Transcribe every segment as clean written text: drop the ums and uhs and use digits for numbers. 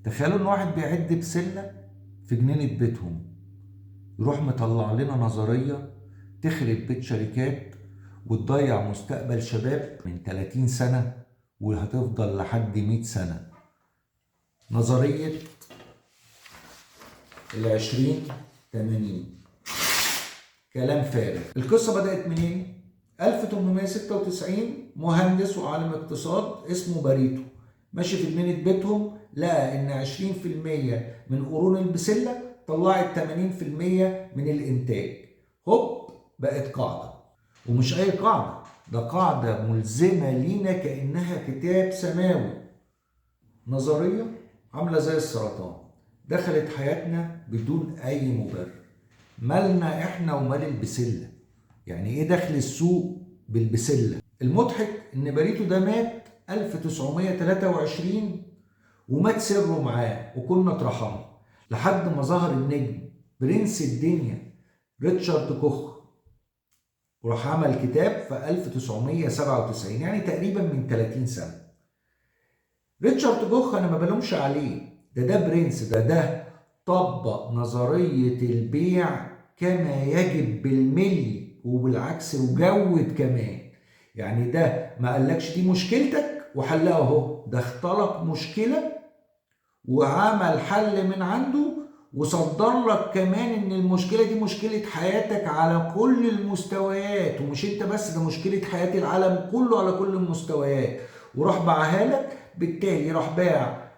تخيلوا ان واحد بيعد بسلة في جنينة بيتهم، يروح مطلع لنا نظرية تخرب بيت شركات وتضيع مستقبل شباب من 30 سنة وهتفضل لحد 100 سنة. نظرية 20/80. كلام فارغ. القصة بدأت منين؟ 1896 مهندس وعالم اقتصاد اسمه باريتو ماشي في جنينة بيتهم، لقى ان 20% من قرون البسلة طلعت 80% من الانتاج. هوب، بقت قاعدة. ومش اي قاعدة، ده قاعدة ملزمة لينا كأنها كتاب سماوي. نظرية عاملة زي السرطان، دخلت حياتنا بدون اي مبرر. مالنا احنا ومال البسلة؟ يعني ايه دخل السوق بالبسلة؟ المضحك ان باريتو ده مات 1923 ومات سره معاه وكنا اترحمنا، لحد ما ظهر النجم برنس الدنيا ريتشارد كوخ وراح عمل كتاب في 1997، يعني تقريبا من 30 سنة. ريتشارد كوخ انا ما بلومش عليه، ده برنس، ده طبق نظرية البيع كما يجب بالملي وبالعكس وجود كمان. يعني ده ما قالكش دي مشكلتك وحلها اهو، ده اختلق مشكلة وعمل حل من عنده وصدر لك كمان ان المشكلة دي مشكلة حياتك على كل المستويات، ومش انت بس، ده مشكلة حياة العالم كله على كل المستويات، وراح باعها لك. بالتالي راح باع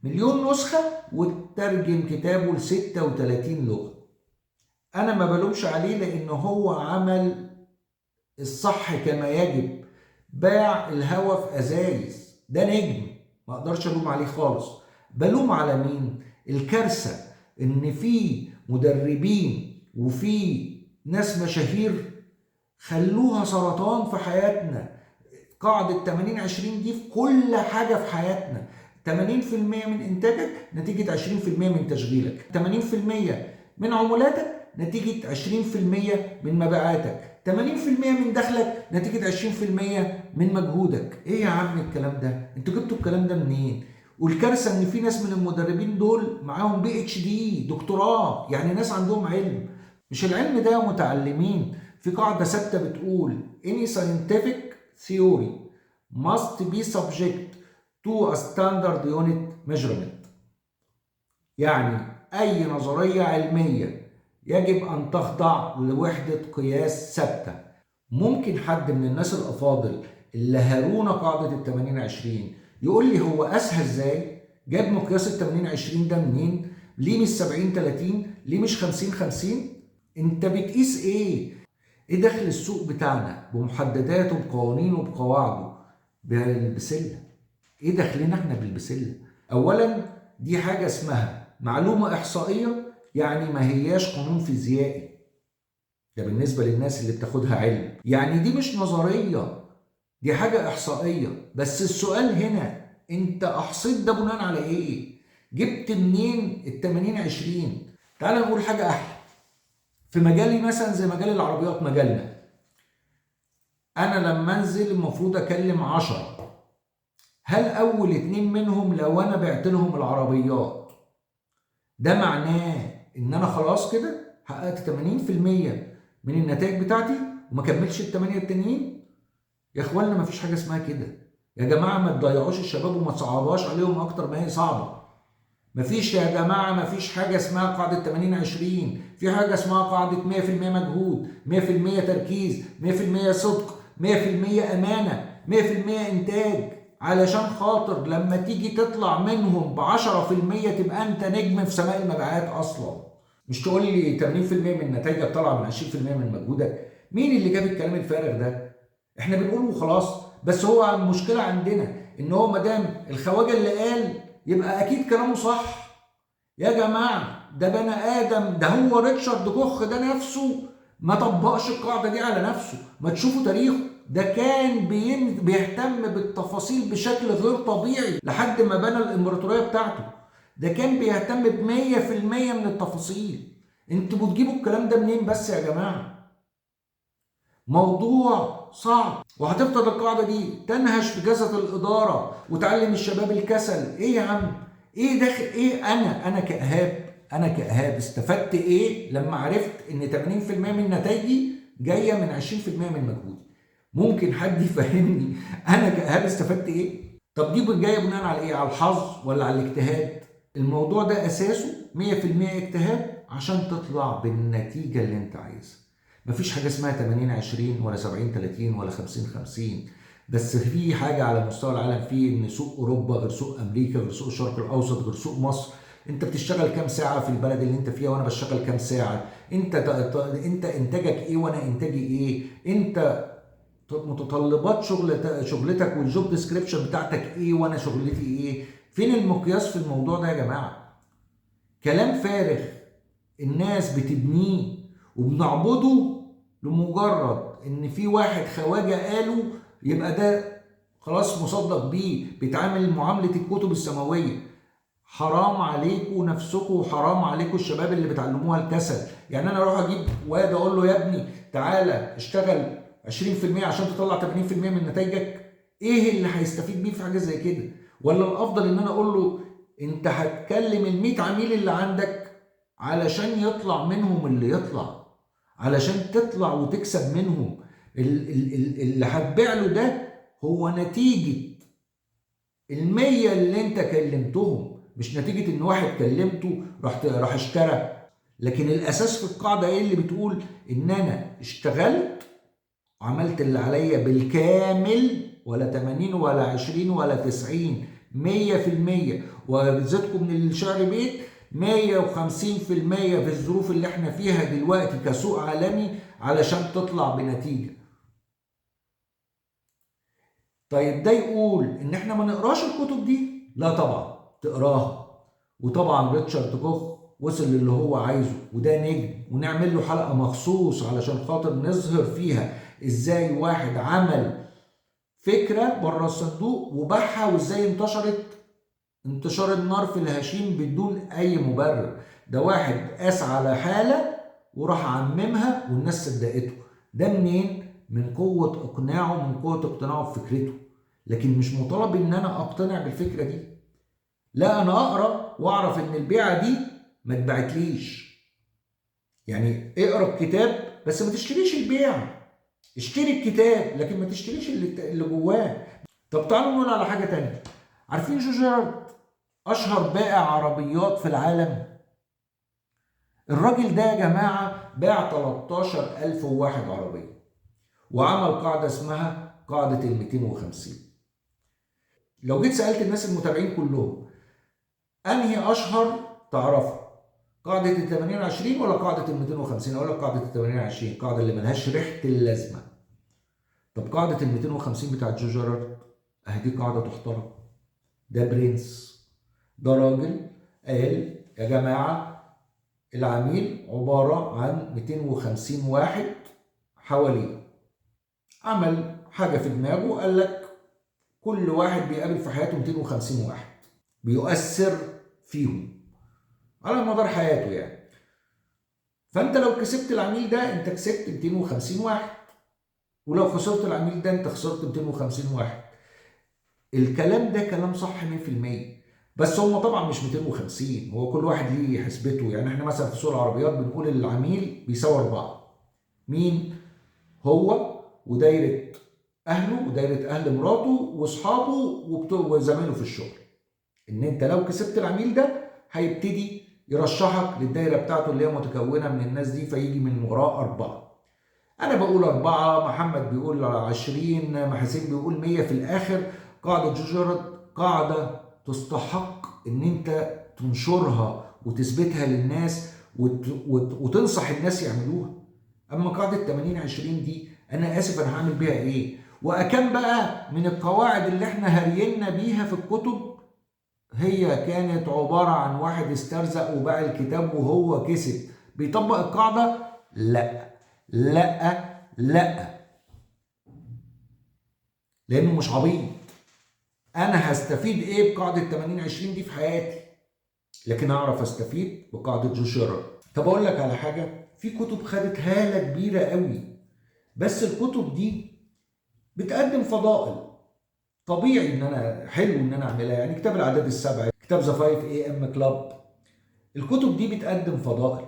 1,000,000 نسخة وترجم كتابه ل 36 لغة. أنا ما بلومش عليه لأنه هو عمل الصح كما يجب، باع الهوا في أزايز، ده نجم، ما أقدرش ألوم عليه خالص. بلوم على مين؟ الكارثة إن في مدربين وفي ناس مشاهير خلوها سرطان في حياتنا. قاعدة 80/20 دي في كل حاجة في حياتنا. 80% من إنتاجك نتيجة 20% من تشغيلك، 80% من عمولاتك نتيجة 20% من مبيعاتك، 80% من دخلك نتيجة 20% من مجهودك. إيه يا عم الكلام ده؟ أنتوا جبتوا الكلام ده منين؟ والكارثة إن في ناس من المدربين دول معاهم PhD دكتوراه، يعني ناس عندهم علم. مش العلم ده متعلمين. في قاعدة ثابتة بتقول any scientific theory must be subject to a standard unit measurement. يعني أي نظرية علمية يجب أن تخضع لوحدة قياس ثابتة. ممكن حد من الناس الأفاضل اللي هارونا قاعدة 80/20 يقول لي هو قاسها إزاي؟ جاب مقياس 80/20 ده منين؟ ليه مش 70/30؟ ليه مش 50/50؟ أنت بتقيس إيه؟ ايه دخل السوق بتاعنا بمحدداته بقوانينه بقواعده بالبسله؟ ايه دخلنا احنا بالبسله؟ اولا دي حاجه اسمها معلومه احصائيه، يعني ما هياش قانون فيزيائي. ده بالنسبه للناس اللي بتاخدها علم، يعني دي مش نظريه، دي حاجه احصائيه. بس السؤال هنا، انت احصيت ده بناء على ايه؟ جبت منين ال80/20؟ تعال نقول حاجه احلى. في مجالي مثلا زي مجال العربيات، مجالنا، أنا لما أنزل المفروض أكلم 10، هل أول 2 منهم لو أنا بعت لهم العربيات ده معناه إن أنا خلاص كده حققت 80% من النتائج بتاعتي وما كملش ال8 التانيين؟ يا إخوانا مفيش حاجة اسمها كده. يا جماعة ما تضيعوش الشباب وما تصعبهاش عليهم أكتر ما هي صعبة. مفيش يا جماعة، مفيش حاجة اسمها قاعدة 80/20، في حاجة اسمها قاعدة 100% مجهود، 100% تركيز، 100% صدق، 100% أمانة، 100% إنتاج، علشان خاطر لما تيجي تطلع منهم ب10% تبقى أنت نجم في سماء المبيعات أصلا. مش تقول لي 80% من نتائجك طالعة من 20% من مجهودك. مين اللي جاب الكلام الفارغ ده؟ احنا بنقول وخلاص. بس هو المشكلة عندنا ان هو مدام الخواجة اللي قال يبقى اكيد كلامه صح. يا جماعة ده بني ادم، ده هو ريتشارد كوخ ده نفسه ما طبقش القاعدة دي على نفسه. ما تشوفوا تاريخه، ده كان بيهتم بالتفاصيل بشكل غير طبيعي لحد ما بنى الامبراطورية بتاعته. ده كان بيهتم ب100% من التفاصيل. انتوا بتجيبوا الكلام ده منين بس يا جماعة؟ موضوع صعب. وهتفضل القاعدة دي تنهش في جسد الإدارة وتعلم الشباب الكسل. إيه يا عم؟ ايه داخل ايه؟ انا كايهاب استفدت ايه لما عرفت ان 80% من نتائجي جايه من 20% من مجهودي؟ ممكن حد يفهمني انا كايهاب استفدت ايه؟ طب دي جايه بناء على ايه؟ على الحظ ولا على الاجتهاد؟ الموضوع ده اساسه 100% اجتهاد عشان تطلع بالنتيجه اللي انت عايزها. مفيش حاجه اسمها 80-20 ولا 70-30 ولا 50-50. بس في حاجه على مستوى العالم، في ان سوق اوروبا غير سوق امريكا غير سوق الشرق الاوسط غير سوق مصر. انت بتشتغل كام ساعه في البلد اللي انت فيها وانا بشتغل كام ساعه؟ انت انتاجك ايه وانا انتاجي ايه؟ انت متطلبات شغلتك والجوب ديسكريبشن بتاعتك ايه وانا شغلتي ايه؟ فين المقياس في الموضوع ده يا جماعه؟ كلام فارغ الناس بتبنيه وبنعبده لمجرد ان في واحد خواجه قاله يبقى ده خلاص مصدق بيه، بيتعامل معامله الكتب السماويه. حرام عليكم نفسكم وحرام عليكم الشباب اللي بتعلموها الكسل. يعني انا اروح اجيب واد اقول له يا ابني تعالى اشتغل 20% عشان تطلع 80% من نتائجك؟ ايه اللي هيستفيد بيه في حاجه زي كده؟ ولا الافضل ان انا اقول له انت هتكلم ال100 عميل اللي عندك علشان يطلع منهم اللي يطلع، علشان تطلع وتكسب منهم. اللي هتبيع له ده هو نتيجه ال100 اللي انت كلمتهم، مش نتيجه ان واحد كلمته راح اشترى. لكن الاساس في القاعده ايه اللي بتقول؟ ان انا اشتغلت وعملت اللي عليا بالكامل، ولا 80 ولا 20 ولا 90، 100%. وزدكم من الشعر بيت 150% في الظروف اللي احنا فيها دلوقتي كسوق عالمي علشان تطلع بنتيجه. طيب ده يقول ان احنا ما نقراش الكتب دي؟ لا طبعا تقراها. وطبعا ريتشارد كوخ وصل للي هو عايزه وده نجم، ونعمل له حلقه مخصوص علشان خاطر نظهر فيها ازاي واحد عمل فكره بره الصندوق وباعها، وازاي انتشرت انتشار النار في الهشيم بدون اي مبرر. ده واحد قاس على حاله وراح عممها والناس صدقته. ده منين؟ من قوه اقناعه، من قوه اقتناعه بفكرته. لكن مش مطالب ان انا اقتنع بالفكره دي. لا، انا اقرا واعرف ان البيعه دي ما اتباعتليش. يعني اقرا الكتاب بس ما تشتريش البيع. اشتري الكتاب لكن ما تشتريش اللي جواه. طب تعالوا نقول على حاجه تانية. عارفين جو جيرارد اشهر بائع عربيات في العالم؟ الراجل ده يا جماعه باع 13,001 عربيه وعمل قاعده اسمها قاعده ال 250. لو جيت سالت الناس المتابعين كلهم انهي اشهر تعرفها، قاعده ال 80-20 ولا قاعده ال 250؟ اقول لك قاعده ال 80-20، القاعده اللي ملهاش ريحه اللازمه. طب قاعده ال 250 بتاعت جو جيرارد اهي دي قاعده تحترم. ده برنس. ده راجل قال يا جماعه العميل عباره عن 250 واحد حواليه. عمل حاجه في دماغه قال لك كل واحد بيقابل في حياته 250 واحد بيؤثر فيهم على مدار حياته يعني. فانت لو كسبت العميل ده انت كسبت 250 واحد، ولو خسرت العميل ده انت خسرت 250 واحد. الكلام ده كلام صح 100%. بس هم طبعا مش 250، هو كل واحد ليه حسبته. يعني احنا مثلا في سوق العربيات بنقول العميل بيساوي 4. مين؟ هو ودايره اهله ودايره اهل مراته واصحابه وزمايله في الشغل. ان انت لو كسبت العميل ده هيبتدي يرشحك للدايره بتاعته اللي هي متكونه من الناس دي، فيجي من وراه 4. انا بقول 4، محمد بيقول 20، محاسين بيقول 100. في الاخر قاعده جو جيرارد قاعده تستحق ان انت تنشرها وتثبتها للناس وتنصح الناس يعملوها. اما قاعده 80-20 دي انا اسف انا هعمل بيها ايه؟ واكم بقى من القواعد اللي احنا هرينا بيها في الكتب هي كانت عباره عن واحد استرزق وباع الكتاب وهو كسب. بيطبق القاعده؟ لا لا لا، لانه مش عبيط. انا هستفيد ايه بقاعده 80-20 دي في حياتي؟ لكن اعرف استفيد بقاعده جو جيرارد. طب اقول لك على حاجه، في كتب خدت هاله كبيره قوي، بس الكتب دي بتقدم فضائل. طبيعي ان انا حلو ان انا اعملها. يعني كتاب العادات السبع، كتاب ذا 5 اي ام كلاب. الكتب دي بتقدم فضائل،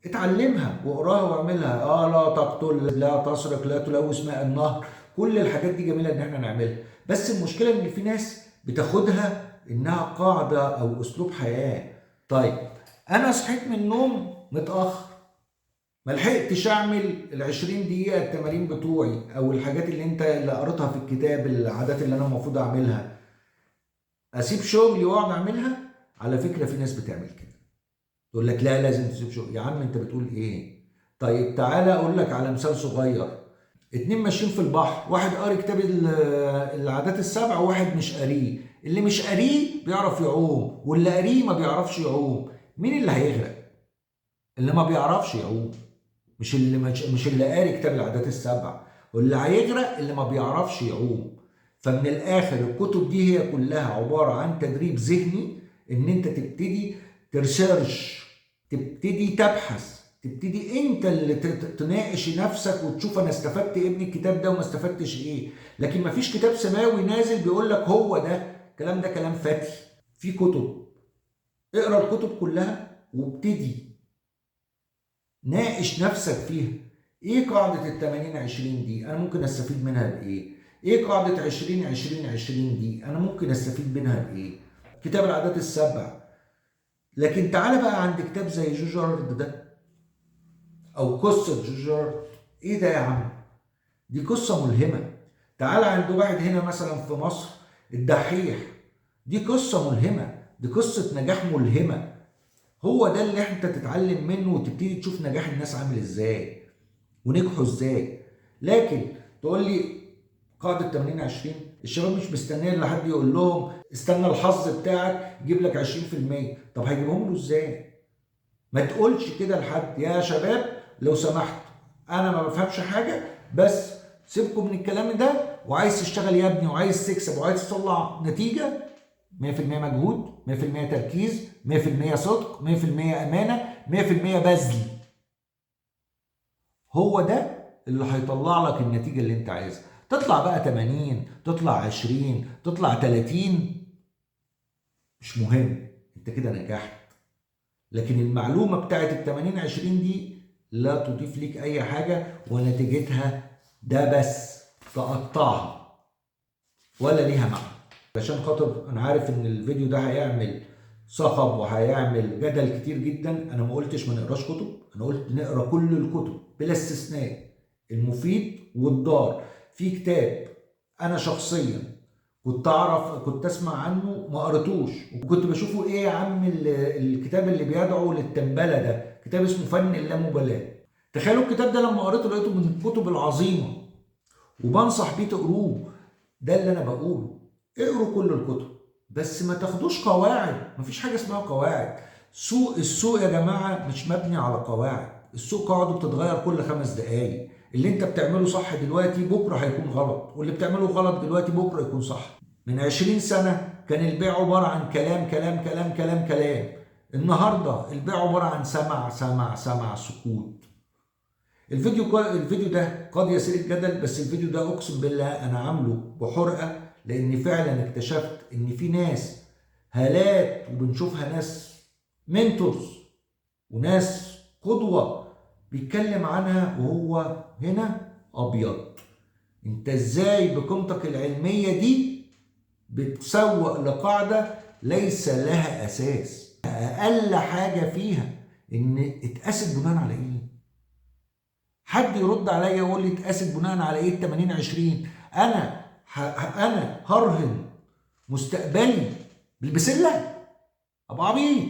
اتعلمها واقراها واعملها. لا تقتل، لا تسرق، لا تلوث ماء النهر، كل الحاجات دي جميله ان احنا نعملها. بس المشكله ان في ناس بتاخدها انها قاعده او اسلوب حياه. طيب انا صحيت من النوم متاخر، ما لحقتش اعمل ال20 دقيقه التمارين بتوعي او الحاجات اللي قريتها في الكتاب، العادات اللي انا المفروض اعملها، اسيب شغلي واقعد اعملها؟ على فكره في ناس بتعمل كده، تقول لك لا لازم تسيب شغل. يا عم انت بتقول ايه؟ طيب تعالى اقول لك على مثال صغير. اتنين ماشيين في البحر، واحد قاري كتاب العادات السبع وواحد مش قاريه. اللي مش قاريه بيعرف يعوم، واللي قاريه ما بيعرفش يعوم. مين اللي هيغرق؟ اللي ما بيعرفش يعوم، مش اللي قاري كتاب العادات السبع. واللي هيغرق اللي ما بيعرفش يعوم. فمن الاخر الكتب دي هي كلها عباره عن تدريب ذهني، ان انت تبتدي ترسيرش، تبتدي تبحث، تبتدي انت اللي تناقش نفسك وتشوف انا استفدت ايه من الكتاب ده وما استفدتش ايه. لكن ما فيش كتاب سماوي نازل بيقول لك هو ده الكلام، ده كلام فتي. في كتب، اقرا الكتب كلها وابتدي ناقش نفسك فيها. ايه قاعدة ال80-20 دي؟ انا ممكن استفيد منها بايه؟ ايه قاعدة 20-20-20 دي؟ انا ممكن استفيد منها بايه؟ كتاب العادات السبع. لكن تعالى بقى عند كتاب زي جوجارد ده او قصة جوجارد. ايه ده يا عم؟ دي قصة ملهمة. تعالى عند واحد هنا مثلا في مصر، الدحيح. دي قصة ملهمة، دي قصة نجاح ملهمة. هو ده اللي انت تتعلم منه وتبتدي تشوف نجاح الناس عامل ازاي ونجحوا ازاي. لكن تقول لي قاعدة 80-20، الشباب مش مستنيه لحد يقول لهم استنى الحظ بتاعك يجيب لك 20%. طب هيجيبهم له ازاي؟ ما تقولش كده لحد يا شباب لو سمحت انا ما بفهمش حاجة، بس سيبكم من الكلام ده، وعايز تشتغل يا ابني وعايز تكسب وعايز تطلع نتيجة 100% مجهود، 100% تركيز، 100% صدق، 100% امانة، 100% بذل. هو ده اللي هيطلع لك النتيجة اللي انت عايزها. تطلع بقى 80، تطلع 20، تطلع 30، مش مهم، انت كده نجحت. لكن المعلومة بتاعت ال80-20 دي لا تضيف ليك اي حاجة، ونتيجتها ده بس تقطعها ولا ليها معنى. عشان خاطر انا عارف ان الفيديو ده هيعمل صخب وهيعمل جدل كتير جدا، انا ما قلتش ما نقراش كتب، انا قلت نقرا كل الكتب بلا استثناء، المفيد والضار. في كتاب انا شخصيا كنت اسمع عنه ما قريتوش، وكنت بشوفه ايه يا عم الكتاب اللي بيدعو للتنبله ده، كتاب اسمه فن اللامبالاه. تخيلوا الكتاب ده لما قريته لقيته من الكتب العظيمه، وبنصح بيه تقروه. ده اللي انا بقوله، اقروا كل الكتب بس ما تاخدوش قواعد. مفيش حاجه اسمها قواعد. السوق يا جماعه مش مبني على قواعد. السوق قواعده بتتغير كل 5 دقايق. اللي انت بتعمله صح دلوقتي بكره هيكون غلط، واللي بتعمله غلط دلوقتي بكره يكون صح. من 20 سنه كان البيع عباره عن كلام كلام كلام كلام كلام. النهارده البيع عباره عن سمع سمع سمع سكوت. الفيديو ده قد يثير الجدل، بس الفيديو ده اقسم بالله انا عامله بحرقه، لان فعلا اكتشفت ان في ناس هالات وبنشوفها ناس منتورز وناس قدوه بيتكلم عنها وهو هنا ابيض. انت ازاي بقيمتك العلميه دي بتسوق لقاعده ليس لها اساس؟ اقل حاجه فيها ان اتقاست بناء على ايه؟ حد يرد عليا يقول لي اتقاست بناء على ايه ال80-20؟ انا هرهن مستقبلي بالبسله؟ ابقى عبيط.